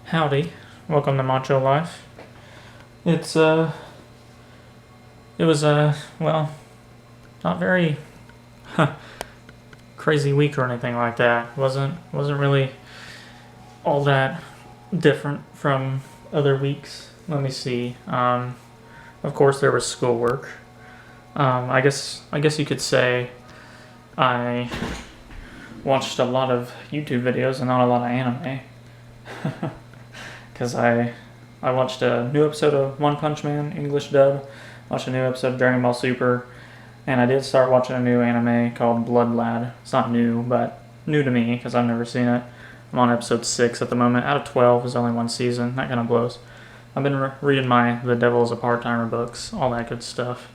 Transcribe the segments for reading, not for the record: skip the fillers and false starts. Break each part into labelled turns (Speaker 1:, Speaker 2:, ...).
Speaker 1: Howdy, welcome to Macho Life. It's it was well, not very crazy week or anything like that. Wasn't really all that different from other weeks. Let me see. Of course there was schoolwork. I guess you could say I watched a lot of YouTube videos and not a lot of anime. Because I watched a new episode of One Punch Man, English dub, watched a new episode of Dragon Ball Super, and I did start watching a new anime called Blood Lad. It's not new, but new to me because I've never seen it. I'm on episode 6 at the moment. Out of 12, there's only one season. That kind of blows. I've been reading my The Devil is a Part-Timer books, all that good stuff.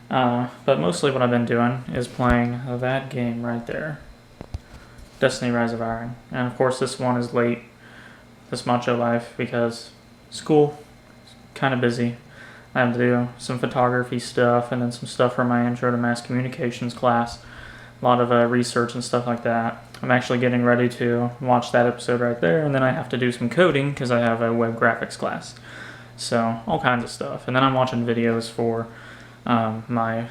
Speaker 1: But mostly what I've been doing is playing that game right there. Destiny Rise of Iron. And of course this one is late. This Macho Life because school kind of busy. I have to do some photography stuff and then some stuff for my intro to mass communications class. A lot of research and stuff like that. I'm actually getting ready to watch that episode right there, and then I have to do some coding because I have a web graphics class. So all kinds of stuff. And then I'm watching videos for my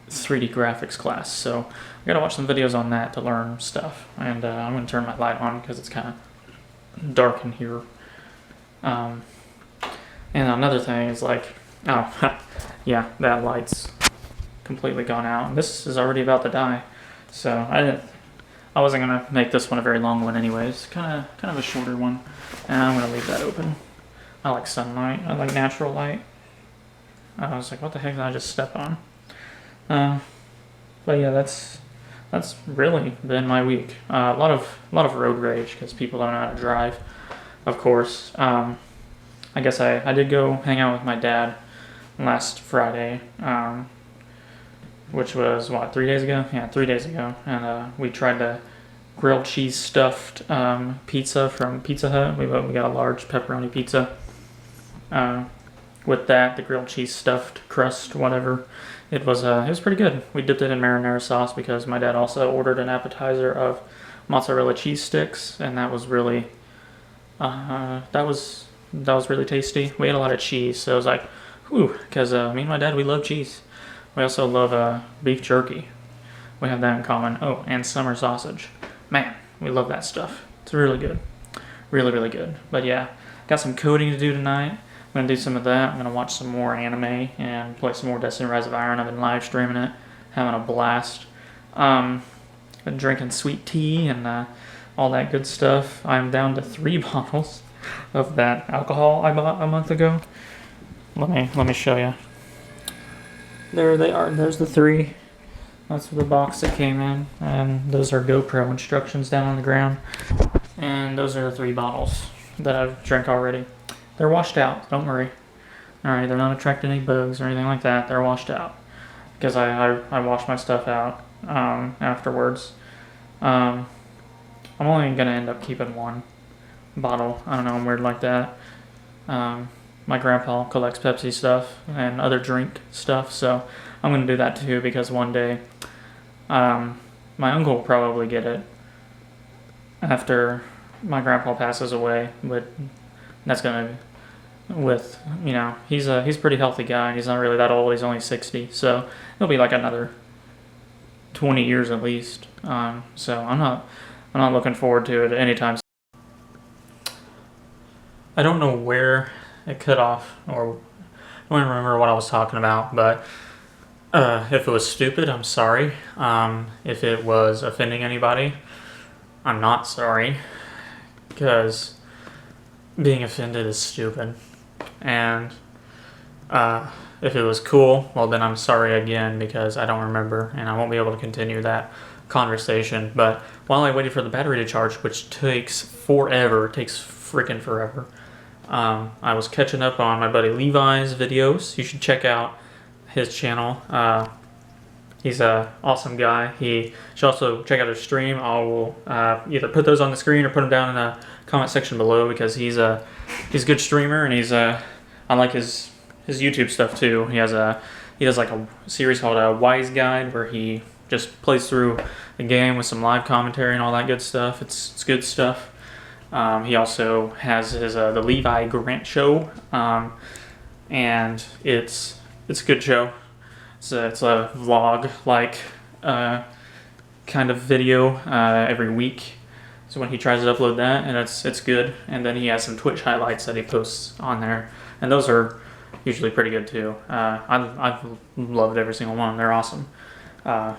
Speaker 1: 3D graphics class. So I gotta watch some videos on that to learn stuff. And I'm gonna turn my light on because it's kind of dark in here. And another thing is like, oh, yeah, that light's completely gone out. And this is already about to die. So I wasn't gonna make this one a very long one anyways. Kind of a shorter one. And I'm gonna leave that open. I like sunlight. I like natural light. I was like, what the heck did I just step on? But yeah, that's really been my week. A lot of road rage because people don't know how to drive. Of course, I guess I did go hang out with my dad last Friday, which was what, 3 days ago? Yeah, 3 days ago, and we tried the grilled cheese stuffed pizza from Pizza Hut. We got a large pepperoni pizza. With that, the grilled cheese stuffed crust, whatever. It was pretty good. We dipped it in marinara sauce because my dad also ordered an appetizer of mozzarella cheese sticks, and that was really that was really tasty. We ate a lot of cheese, so it was like, whew, because me and my dad, we love cheese. We also love beef jerky. We have that in common. Oh, and summer sausage. Man, we love that stuff. It's really good. Really, really good. But yeah, got some coding to do tonight. I'm going to do some of that. I'm going to watch some more anime and play some more Destiny Rise of Iron. I've been live streaming it, having a blast. Been drinking sweet tea and all that good stuff. I'm down to 3 bottles of that alcohol I bought a month ago. Let me show you. There they are. There's the 3. That's the box that came in, and those are GoPro instructions down on the ground. And those are the 3 bottles that I've drank already. They're washed out, don't worry. Alright, they're not attracting any bugs or anything like that. They're washed out. Because I wash my stuff out afterwards. I'm only going to end up keeping 1 bottle. I don't know, I'm weird like that. My grandpa collects Pepsi stuff and other drink stuff, so I'm going to do that too because one day my uncle will probably get it after my grandpa passes away, but that's gonna, with, you know, he's a pretty healthy guy. He's not really that old. He's only 60, so it'll be like another 20 years at least. So I'm not looking forward to it anytime soon. I don't know where it cut off, or I don't even remember what I was talking about. But if it was stupid, I'm sorry. If it was offending anybody, I'm not sorry, because being offended is stupid. And if it was cool, well then I'm sorry again because I don't remember and I won't be able to continue that conversation. But while I waited for the battery to charge, which takes forever, it takes freaking forever, I was catching up on my buddy Levi's videos. You should check out his channel. He's an awesome guy. You should also check out his stream. I will either put those on the screen or put them down in the comment section below because he's a good streamer, and I like his YouTube stuff too. He does like a series called a Wise Guide where he just plays through the game with some live commentary and all that good stuff. It's good stuff. He also has his the Levi Grant Show, and it's a good show. It's a vlog like kind of video every week. So when he tries to upload that, and it's good. And then he has some Twitch highlights that he posts on there, and those are usually pretty good too. I've loved every single one. They're awesome. A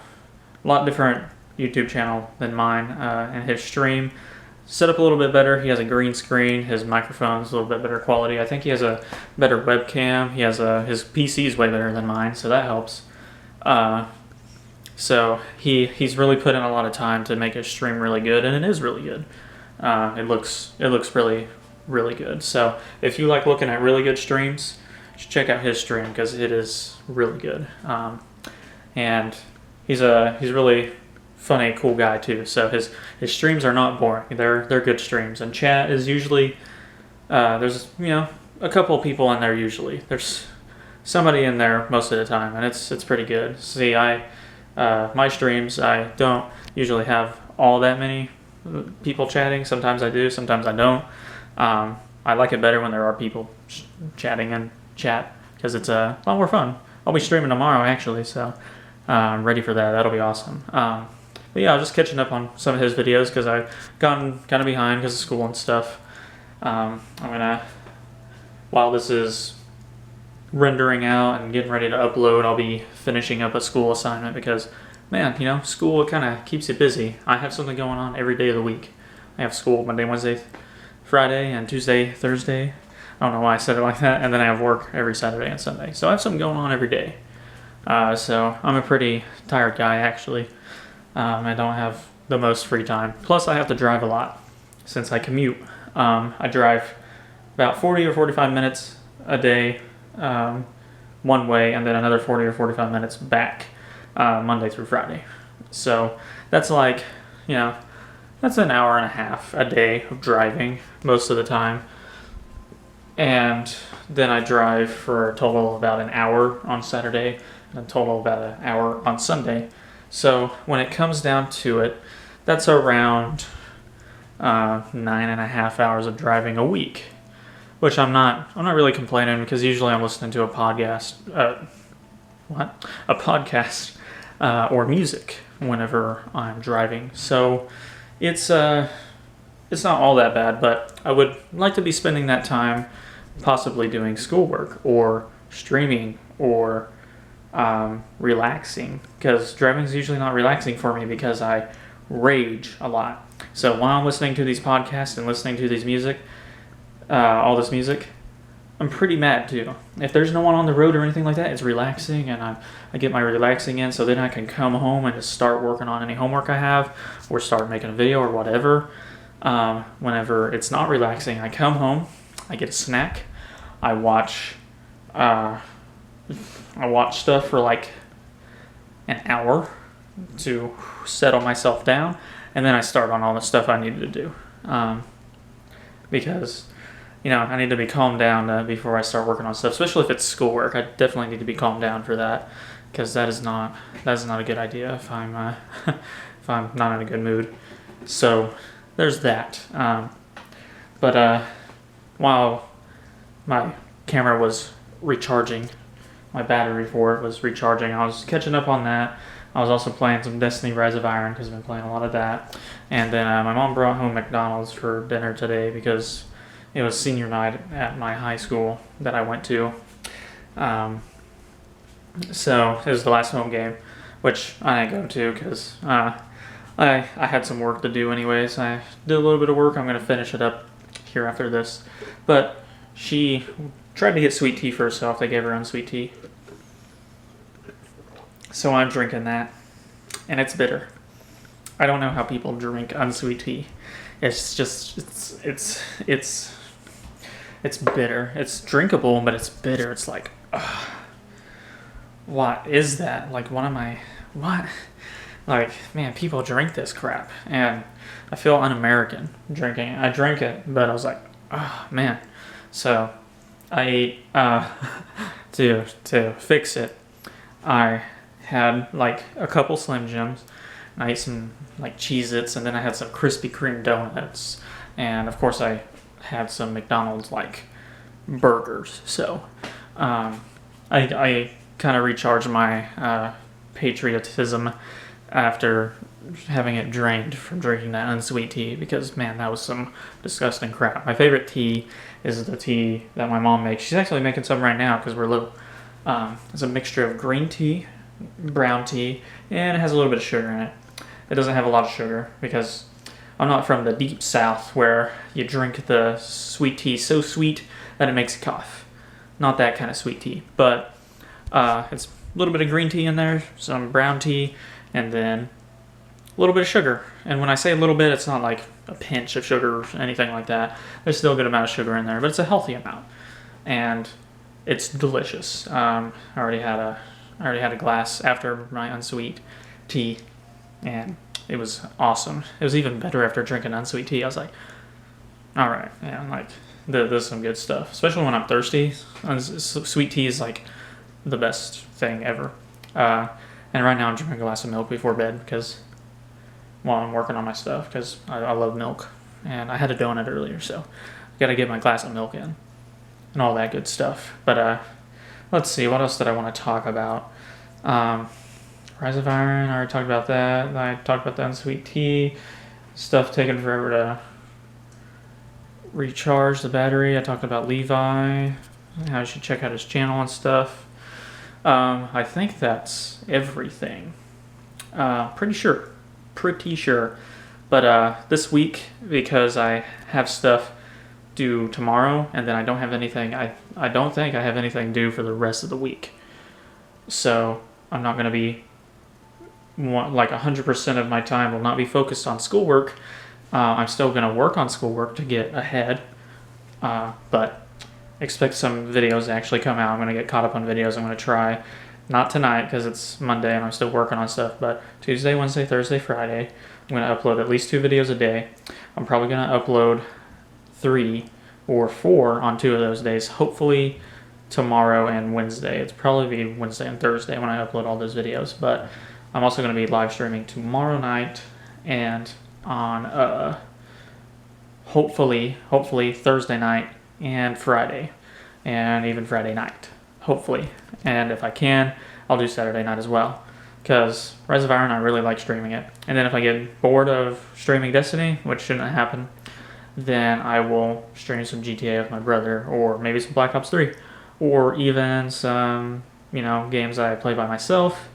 Speaker 1: lot different YouTube channel than mine, and his stream set up a little bit better. He has a green screen. His microphone's a little bit better quality. I think he has a better webcam. He has his PC is way better than mine, so that helps. So he's really put in a lot of time to make his stream really good, and it is really good. It looks really, really good. So if you like looking at really good streams, you should check out his stream because it is really good. And he's really funny, cool guy too. So his streams are not boring. They're good streams. And chat is usually there's a couple of people in there usually. There's somebody in there most of the time, and it's pretty good. See, my streams, I don't usually have all that many people chatting. Sometimes I do, sometimes I don't. I like it better when there are people chatting in chat because it's a lot more fun. I'll be streaming tomorrow actually, so I'm ready for that. That'll be awesome. But yeah, I was just catching up on some of his videos because I've gotten kind of behind because of school and stuff. I'm gonna, while this is rendering out and getting ready to upload, I'll be finishing up a school assignment because, man, school kind of keeps you busy. I have something going on every day of the week. I have school Monday, Wednesday, Friday, and Tuesday, Thursday. I don't know why I said it like that. And then I have work every Saturday and Sunday. So I have something going on every day. So I'm a pretty tired guy, actually. I don't have the most free time. Plus, I have to drive a lot since I commute. I drive about 40 or 45 minutes a day one way, and then another 40 or 45 minutes back Monday through Friday. So that's like, that's an hour and a half a day of driving most of the time. And then I drive for a total of about an hour on Saturday and a total of about an hour on Sunday. So when it comes down to it, that's around 9.5 hours of driving a week, which I'm not really complaining because usually I'm listening to a podcast, or music whenever I'm driving. So it's not all that bad, but I would like to be spending that time possibly doing schoolwork or streaming or relaxing, because driving is usually not relaxing for me because I rage a lot. So while I'm listening to these podcasts and listening to these all this music, I'm pretty mad too. If there's no one on the road or anything like that, it's relaxing, and I get my relaxing in, so then I can come home and just start working on any homework I have or start making a video or whatever. Whenever it's not relaxing, I come home, I get a snack, I watch stuff for like an hour to settle myself down, and then I start on all the stuff I needed to do. Because, I need to be calmed down before I start working on stuff, especially if it's schoolwork. I definitely need to be calmed down for that, because that is not a good idea if I'm if I'm not in a good mood. So there's that. But while my camera was recharging, my battery for it was recharging, I was catching up on that. I was also playing some Destiny Rise of Iron because I've been playing a lot of that. And then my mom brought home McDonald's for dinner today because it was senior night at my high school that I went to. So it was the last home game, which I didn't go to because I had some work to do anyways. I did a little bit of work. I'm going to finish it up here after this. But she tried to get sweet tea for herself. They gave her unsweet tea. So I'm drinking that, and it's bitter. I don't know how people drink unsweet tea. It's just, it's bitter. It's drinkable, but it's bitter. It's like, what is that? Like, what? Like, man, people drink this crap, and I feel un-American drinking it. I drank it, but I was like, oh, man. So I ate, to fix it, I had like a couple Slim Jims, and I ate some like Cheez-Its, and then I had some Krispy Kreme donuts, and of course I had some McDonald's like burgers. So I kind of recharged my patriotism after having it drained from drinking that unsweet tea, because man, that was some disgusting crap. My favorite tea is the tea that my mom makes. She's actually making some right now because we're little. It's a mixture of green tea, brown tea, and it has a little bit of sugar in it. It doesn't have a lot of sugar because I'm not from the deep south where you drink the sweet tea so sweet that it makes you cough. Not that kind of sweet tea, but it's a little bit of green tea in there, some brown tea, and then a little bit of sugar. And when I say a little bit, it's not like a pinch of sugar or anything like that. There's still a good amount of sugar in there, but it's a healthy amount, and it's delicious. I already had a glass after my unsweet tea, and it was awesome. It was even better after drinking unsweet tea. I was like, all right, yeah, like this is some good stuff, especially when I'm thirsty. Sweet tea is like the best thing ever. And right now I'm drinking a glass of milk before bed because while I'm working on my stuff, because I love milk, and I had a donut earlier, so I got to get my glass of milk in and all that good stuff. But let's see, what else did I want to talk about? Rise of Iron, I already talked about that. I talked about the unsweet tea stuff taking forever to recharge the battery. I talked about Levi, how you should check out his channel and stuff. I think that's everything. Pretty sure. But this week, because I have stuff due tomorrow, and then I don't have anything, I don't think I have anything due for the rest of the week. So I'm not going to be, like 100% of my time will not be focused on schoolwork. I'm still going to work on schoolwork to get ahead, but expect some videos to actually come out. I'm going to get caught up on videos. I'm going to try, not tonight because it's Monday and I'm still working on stuff, but Tuesday, Wednesday, Thursday, Friday, I'm going to upload at least 2 videos a day. I'm probably going to upload 3 or 4 on 2 of those days, hopefully tomorrow and Wednesday. It's probably be Wednesday and Thursday when I upload all those videos, but I'm also going to be live streaming tomorrow night and on hopefully Thursday night and Friday, and even Friday night, hopefully. And if I can, I'll do Saturday night as well, because Rise of Iron, I really like streaming it. And then if I get bored of streaming Destiny, which shouldn't happen, then I will stream some GTA with my brother, or maybe some Black Ops 3, or even some, games that I play by myself,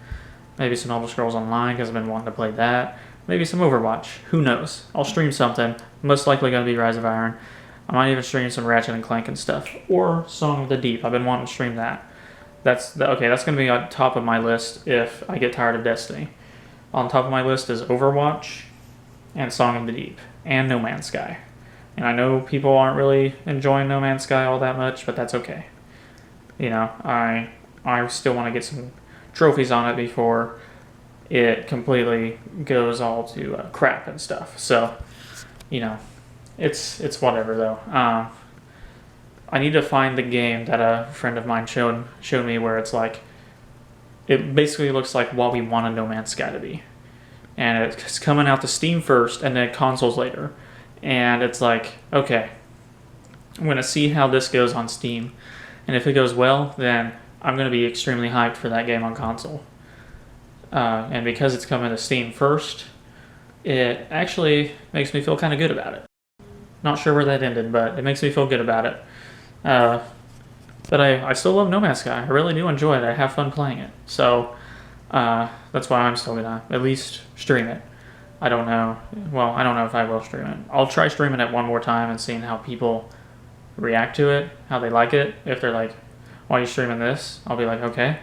Speaker 1: maybe some Elder Scrolls Online, because I've been wanting to play that, maybe some Overwatch, who knows. I'll stream something, most likely going to be Rise of Iron. I might even stream some Ratchet and Clank and stuff, or Song of the Deep. I've been wanting to stream that. That's going to be on top of my list if I get tired of Destiny. On top of my list is Overwatch and Song of the Deep and No Man's Sky. And I know people aren't really enjoying No Man's Sky all that much, but that's okay. I still want to get some trophies on it before it completely goes all to crap and stuff. So, it's whatever though. I need to find the game that a friend of mine showed me where it's like, it basically looks like what we want a No Man's Sky to be. And it's coming out to Steam first and then consoles later. And it's like, okay, I'm going to see how this goes on Steam. And if it goes well, then I'm going to be extremely hyped for that game on console. And because it's coming to Steam first, it actually makes me feel kind of good about it. Not sure where that ended, but it makes me feel good about it. But I still love No Man's Sky. I really do enjoy it. I have fun playing it. So that's why I'm still going to at least stream it. I don't know. Well, I don't know if I will stream it. I'll try streaming it one more time and seeing how people react to it, how they like it. If they're like, why are you streaming this? I'll be like, okay.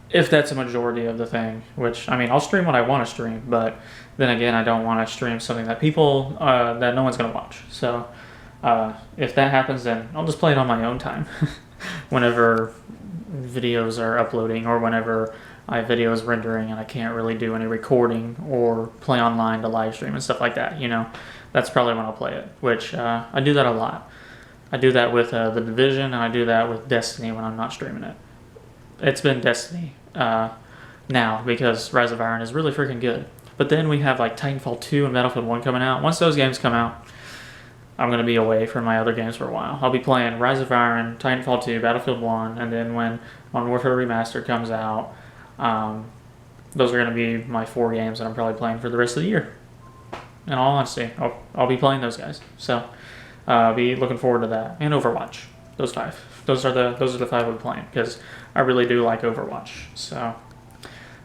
Speaker 1: If that's a majority of the thing, which, I'll stream what I want to stream, but then again, I don't want to stream something that people, that no one's going to watch. So if that happens, then I'll just play it on my own time whenever videos are uploading or whenever I have videos rendering and I can't really do any recording or play online to live stream and stuff like that. That's probably when I'll play it, which I do that a lot. I do that with The Division, and I do that with Destiny when I'm not streaming it. It's been Destiny now because Rise of Iron is really freaking good. But then we have like Titanfall 2 and Battlefield 1 coming out. Once those games come out, I'm going to be away from my other games for a while. I'll be playing Rise of Iron, Titanfall 2, Battlefield 1, and then when Modern Warfare Remastered comes out, those are going to be my 4 games that I'm probably playing for the rest of the year. In all honesty, I'll be playing those guys. So I'll be looking forward to that. And Overwatch. Those 5. Those are the 5 I'll be playing because I really do like Overwatch. So,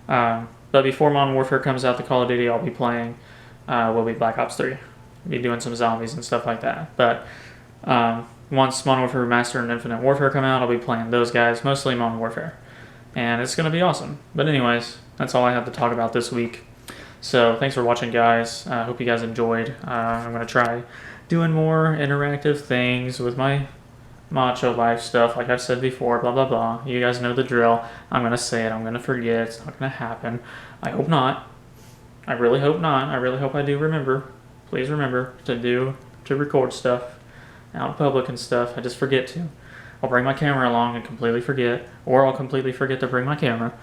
Speaker 1: but before Modern Warfare comes out, the Call of Duty I'll be playing will be Black Ops 3. Be doing some zombies and stuff like that. But once Modern Warfare Remastered and Infinite Warfare come out, I'll be playing those guys, mostly Modern Warfare. And it's going to be awesome. But anyways, that's all I have to talk about this week. So thanks for watching, guys. I hope you guys enjoyed. I'm going to try doing more interactive things with my Macho Life stuff, like I've said before, blah, blah, blah. You guys know the drill. I'm going to say it. I'm going to forget. It's not going to happen. I hope not. I really hope not. I really hope I do remember. Please remember to record stuff out in public and stuff. I just forget to. I'll bring my camera along and completely forget, or I'll completely forget to bring my camera.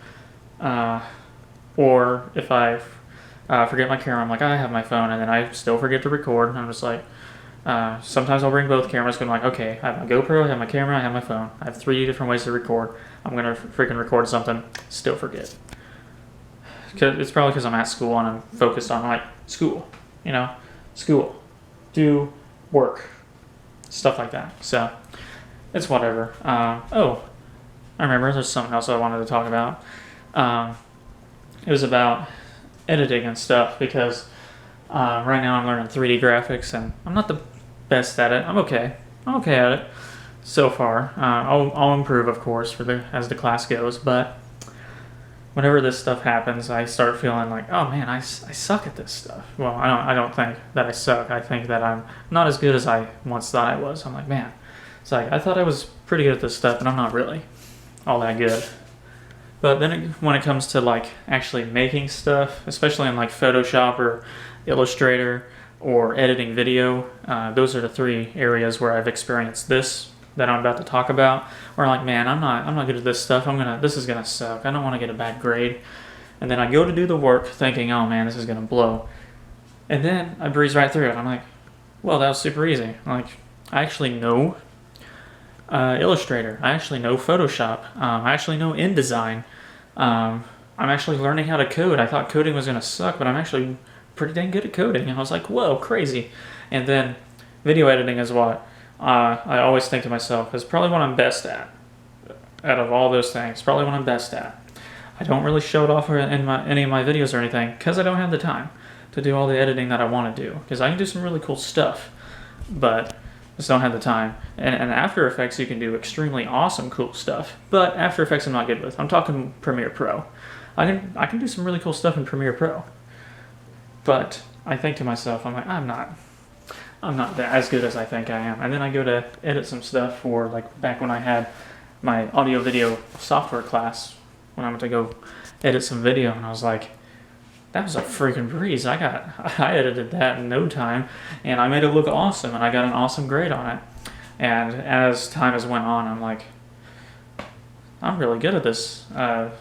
Speaker 1: Or if I forget my camera, I'm like, I have my phone, and then I still forget to record. And I'm just like, sometimes I'll bring both cameras, because I'm like, okay, I have my GoPro, I have my camera, I have my phone. I have 3 different ways to record. I'm going to freaking record something, still forget. It's probably because I'm at school and I'm focused on, like, school, school, do work, stuff like that. So, it's whatever. I remember there's something else I wanted to talk about. It was about editing and stuff, because right now I'm learning 3D graphics, and I'm not the best at it. I'm okay at it so far. I'll improve, of course, as the class goes, but whenever this stuff happens, I start feeling like, oh man, I suck at this stuff. Well, I don't think that I suck. I think that I'm not as good as I once thought I was. I'm like, man, it's like I thought I was pretty good at this stuff, but I'm not really all that good. But then when it comes to like actually making stuff, especially in like Photoshop or Illustrator or editing video, those are the 3 areas where I've experienced this that I'm about to talk about. Where I'm like, man, I'm not good at this stuff. This is gonna suck. I don't want to get a bad grade. And then I go to do the work thinking, oh man, this is gonna blow. And then I breeze right through it. I'm like, well, that was super easy. Like, I actually know Illustrator. I actually know Photoshop. I actually know InDesign. I'm actually learning how to code. I thought coding was going to suck, but I'm actually pretty dang good at coding. And I was like, whoa, crazy. And then video editing is what I always think to myself is probably what I'm best at. Out of all those things, probably what I'm best at. I don't really show it off in any of my videos or anything because I don't have the time to do all the editing that I want to do. Because I can do some really cool stuff, but just don't have the time. And After Effects, you can do extremely awesome, cool stuff. But After Effects I'm not good with. I'm talking Premiere Pro. I can do some really cool stuff in Premiere Pro. But I think to myself, I'm like, I'm not as good as I think I am. And then I go to edit some stuff for, like, back when I had my audio video software class, when I went to go edit some video, and I was like, that was a freaking breeze. I edited that in no time, and I made it look awesome, and I got an awesome grade on it. And as time has went on, I'm like, I'm really good at this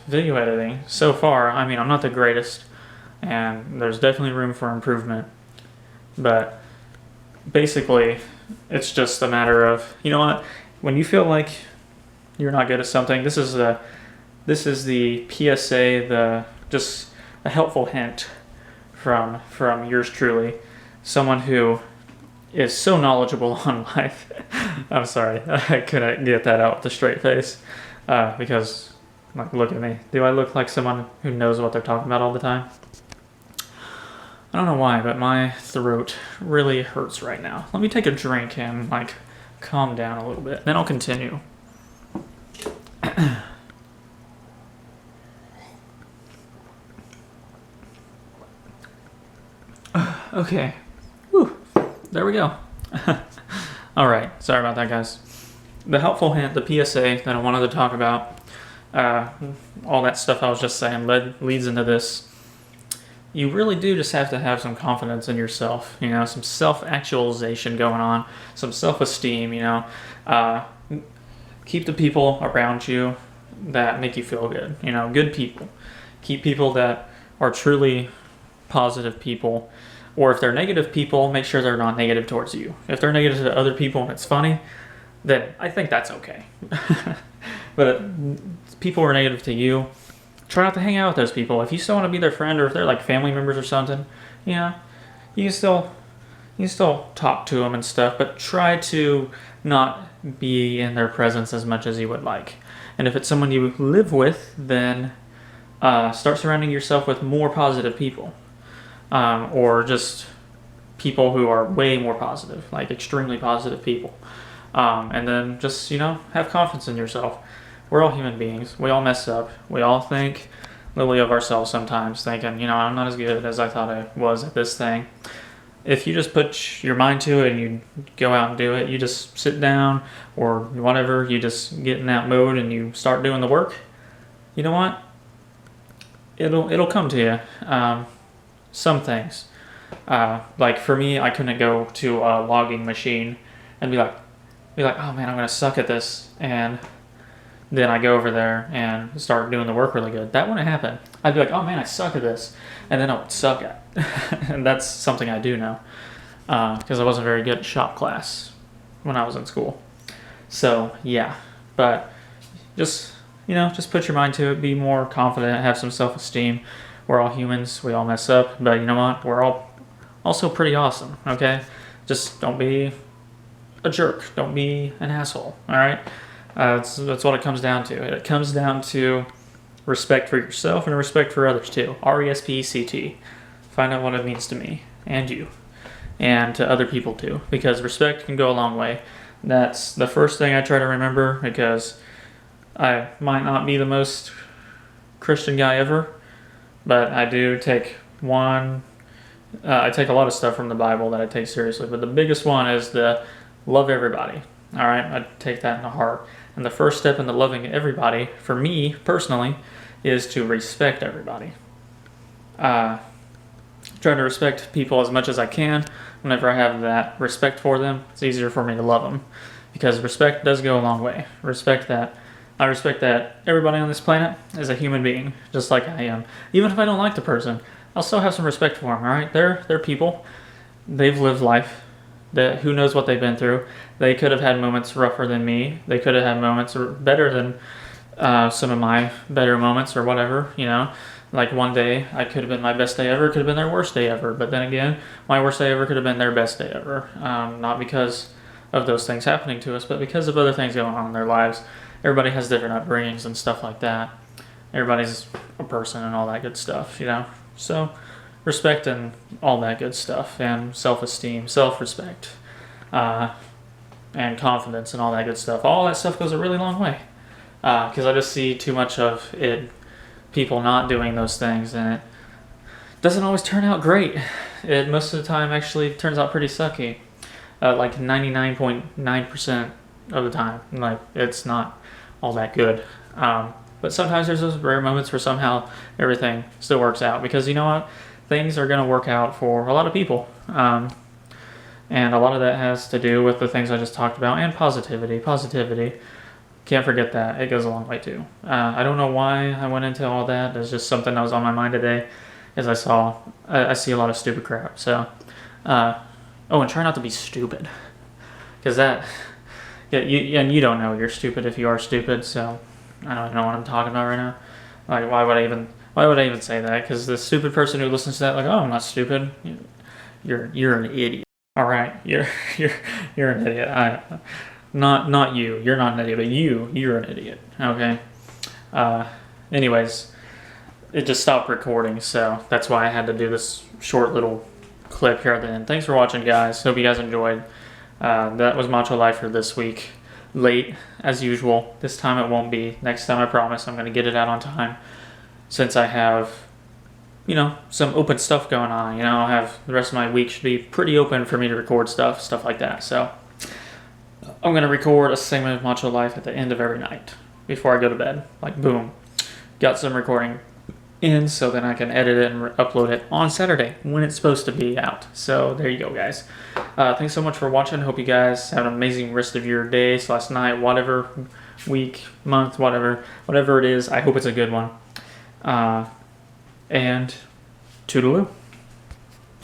Speaker 1: video editing so far. I mean, I'm not the greatest, and there's definitely room for improvement. But basically, it's just a matter of, you know what? When you feel like you're not good at something, this is the PSA, just a helpful hint from yours truly, someone who is so knowledgeable on life. I'm sorry, I couldn't get that out with a straight face, because, like, look at me. Do I look like someone who knows what they're talking about all the time? I don't know why, but my throat really hurts right now. Let me take a drink and, like, calm down a little bit. Then I'll continue. Okay. Whew. There we go. Alright, sorry about that, guys. The helpful hint, the PSA that I wanted to talk about, all that stuff I was just saying leads into this. You really do just have to have some confidence in yourself, some self-actualization going on, some self-esteem, Keep the people around you that make you feel good, good people. Keep people that are truly positive people Or if they're negative people, make sure they're not negative towards you. If they're negative to other people and it's funny, then I think that's okay. But people who are negative to you, try not to hang out with those people. If you still want to be their friend, or if they're like family members or something, yeah, you can still talk to them and stuff, but try to not be in their presence as much as you would like. And if it's someone you live with, then start surrounding yourself with more positive people, or just people who are way more positive, like extremely positive people. And then just, have confidence in yourself. We're all human beings. We all mess up. We all think little of ourselves sometimes, thinking, I'm not as good as I thought I was at this thing. If you just put your mind to it and you go out and do it, you just sit down or whatever, you just get in that mode and you start doing the work, you know what? It'll come to you. Some things. Like for me, I couldn't go to a logging machine and be like, oh man, I'm going to suck at this. And then I go over there and start doing the work really good. That wouldn't happen. I'd be like, oh man, I suck at this. And then I would suck at it. And that's something I do now. Because I wasn't very good at shop class when I was in school. So, yeah. But just put your mind to it. Be more confident. Have some self-esteem. We're all humans. We all mess up. But you know what? We're all also pretty awesome. Okay? Just don't be a jerk. Don't be an asshole. All right? That's what it comes down to. It comes down to respect for yourself and respect for others too. RESPECT. Find out what it means to me and you and to other people too, because respect can go a long way. That's the first thing I try to remember, because I might not be the most Christian guy ever, but I do take I take a lot of stuff from the Bible that I take seriously, but the biggest one is the love everybody. All right, I take that in the heart. And the first step into loving everybody, for me personally, is to respect everybody. Try to respect people as much as I can. Whenever I have that respect for them, it's easier for me to love them. Because respect does go a long way. I respect that everybody on this planet is a human being, just like I am. Even if I don't like the person, I'll still have some respect for them, all right? They're people. They've lived life. Who knows what they've been through. They could have had moments rougher than me. They could have had moments better than some of my better moments or whatever, Like one day, I could have been my best day ever. It could have been their worst day ever. But then again, my worst day ever could have been their best day ever. Not because of those things happening to us, but because of other things going on in their lives. Everybody has different upbringings and stuff like that. Everybody's a person and all that good stuff, So respect and all that good stuff, and self-esteem, self-respect, and confidence and all that good stuff. All that stuff goes a really long way, because I just see too much of it, people not doing those things, and it doesn't always turn out great. It most of the time actually turns out pretty sucky, like 99.9% of the time. Like, it's not all that good. But sometimes there's those rare moments where somehow everything still works out, because you know what? Things are going to work out for a lot of people. And a lot of that has to do with the things I just talked about, and positivity. Can't forget that. It goes a long way too. I don't know why I went into all that. It's just something that was on my mind today, as I see a lot of stupid crap. So, and try not to be stupid. Because you don't know you're stupid if you are stupid, so I don't know what I'm talking about right now. Like, why would I even say that? Because the stupid person who listens to that, like, oh, I'm not stupid. You're an idiot. All right, you're an idiot. Not you. You're not an idiot, but you're an idiot. Okay. Anyways, it just stopped recording, so that's why I had to do this short little clip here at the end. Thanks for watching, guys. Hope you guys enjoyed. That was Macho Life for this week. Late as usual. This time it won't be. Next time I promise I'm going to get it out on time, since I have some open stuff going on. I'll have the rest of my week should be pretty open for me to record stuff like that. So I'm going to record a segment of Macho Life at the end of every night before I go to bed. Like, boom, got some recording in, so then I can edit it and upload it on Saturday when it's supposed to be out. So there you go, guys. Thanks so much for watching. Hope you guys have an amazing rest of your day / night, whatever, week, month, whatever it is. I hope it's a good one. And toodaloo.